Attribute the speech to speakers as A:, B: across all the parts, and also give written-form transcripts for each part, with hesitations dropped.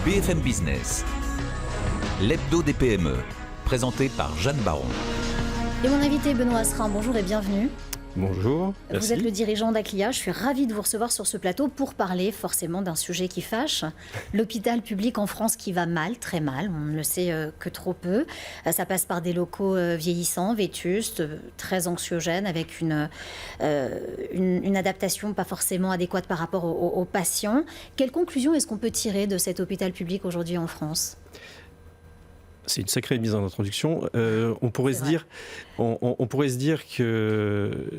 A: BFM Business, l'hebdo des PME, présenté par Jeanne Baron.
B: Et mon invité Benoît Asserin, bonjour et bienvenue.
C: Bonjour, merci.
B: Vous êtes le dirigeant d'Aclia, je suis ravie de vous recevoir sur ce plateau pour parler forcément d'un sujet qui fâche. L'hôpital public en France qui va mal, très mal, on ne le sait que trop peu. Ça passe par des locaux vieillissants, vétustes, très anxiogènes, avec une adaptation pas forcément adéquate par rapport aux patients. Quelle conclusion est-ce qu'on peut tirer de cet hôpital public aujourd'hui en France ?
C: C'est une sacrée mise en introduction. On pourrait se dire qu'ils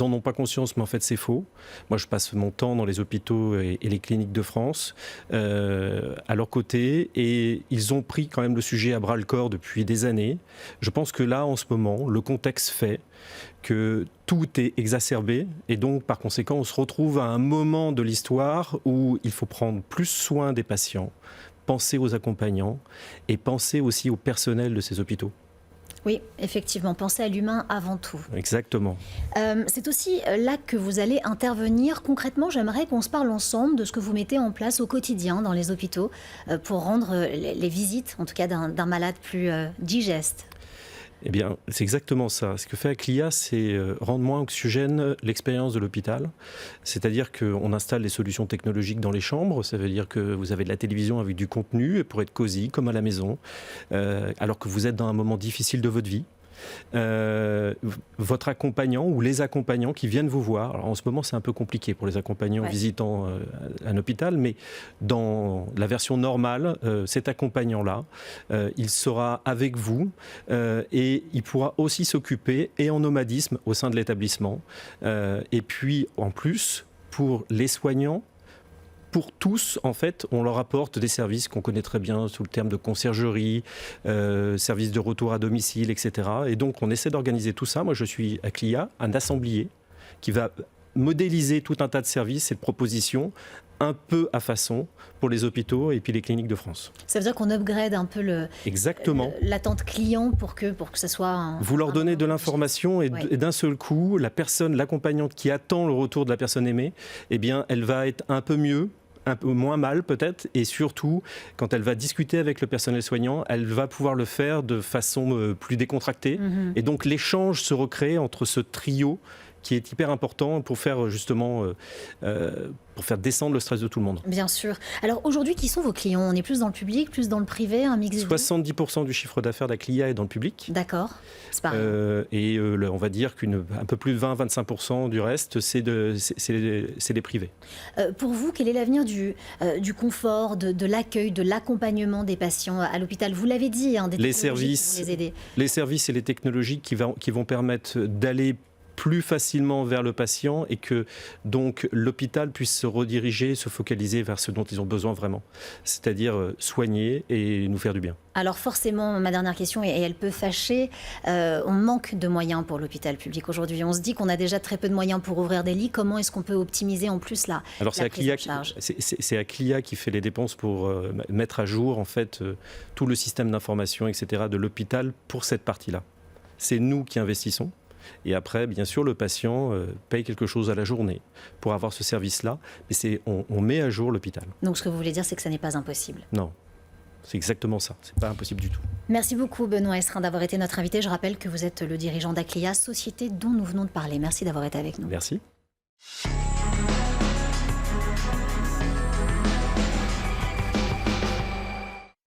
C: en ont pas conscience, mais en fait c'est faux. Moi, je passe mon temps dans les hôpitaux et les cliniques de France à leur côté, et ils ont pris quand même le sujet à bras le corps depuis des années. Je pense que là, en ce moment, le contexte fait que tout est exacerbé, et donc par conséquent, on se retrouve à un moment de l'histoire où il faut prendre plus soin des patients, penser aux accompagnants et penser aussi au personnel de ces hôpitaux.
B: Oui, effectivement, penser à l'humain avant tout.
C: Exactement.
B: C'est aussi là que vous allez intervenir. Concrètement, j'aimerais qu'on se parle ensemble de ce que vous mettez en place au quotidien dans les hôpitaux pour rendre les visites, en tout cas d'un malade, plus digestes.
C: Eh bien, c'est exactement ça. Ce que fait Aclia, c'est rendre moins anxiogène l'expérience de l'hôpital. C'est-à-dire qu'on installe des solutions technologiques dans les chambres. Ça veut dire que vous avez de la télévision avec du contenu pour être cosy, comme à la maison, alors que vous êtes dans un moment difficile de votre vie. Votre accompagnant ou les accompagnants qui viennent vous voir. Alors en ce moment, c'est un peu compliqué pour les accompagnants visitant un hôpital, mais dans la version normale, cet accompagnant-là, il sera avec vous et il pourra aussi s'occuper et en nomadisme au sein de l'établissement. Et puis en plus, pour les soignants, pour tous, en fait, on leur apporte des services qu'on connaît très bien sous le terme de conciergerie, services de retour à domicile, etc. Et donc, on essaie d'organiser tout ça. Moi, je suis à Aclia, un assemblier qui va modéliser tout un tas de services et de propositions un peu à façon pour les hôpitaux et puis les cliniques de France.
B: Ça veut dire qu'on upgrade un peu l'attente client pour que ça soit
C: vous leur donnez de l'information et d'un seul coup, la personne, l'accompagnante qui attend le retour de la personne aimée, eh bien, elle va être un peu mieux, un peu moins mal peut-être, et surtout, quand elle va discuter avec le personnel soignant, elle va pouvoir le faire de façon plus décontractée. Et donc l'échange se recrée entre ce trio qui est hyper important pour faire justement pour faire descendre le stress de tout le monde.
B: Bien sûr. Alors aujourd'hui, qui sont vos clients ? On est plus dans le public, plus dans le privé, un mix des deux ?
C: 70% du chiffre d'affaires d'Aclia est dans le public.
B: D'accord, c'est pareil.
C: On va dire qu'un peu plus de 20-25% du reste, c'est des privés.
B: Pour vous, quel est l'avenir du confort, de l'accueil, de l'accompagnement des patients à l'hôpital ? Vous l'avez dit, des
C: les
B: technologies
C: services,
B: qui vont les aider.
C: Les services et les technologies qui vont permettre d'aller plus facilement vers le patient et que donc l'hôpital puisse se rediriger, se focaliser vers ce dont ils ont besoin vraiment, c'est-à-dire soigner et nous faire du bien.
B: Alors forcément, ma dernière question, et elle peut fâcher, on manque de moyens pour l'hôpital public aujourd'hui. On se dit qu'on a déjà très peu de moyens pour ouvrir des lits. Comment est-ce qu'on peut optimiser en plus la prise en charge ?
C: C'est Aclia qui fait les dépenses pour mettre à jour en fait tout le système d'information, etc. de l'hôpital pour cette partie-là. C'est nous qui investissons. Et après, bien sûr, le patient paye quelque chose à la journée pour avoir ce service-là. Mais on met à jour l'hôpital.
B: Donc ce que vous voulez dire, c'est que ça n'est pas impossible.
C: Non, c'est exactement ça. C'est pas impossible du tout.
B: Merci beaucoup Benoît Asserin d'avoir été notre invité. Je rappelle que vous êtes le dirigeant d'Aclia, société dont nous venons de parler. Merci d'avoir été avec nous.
C: Merci.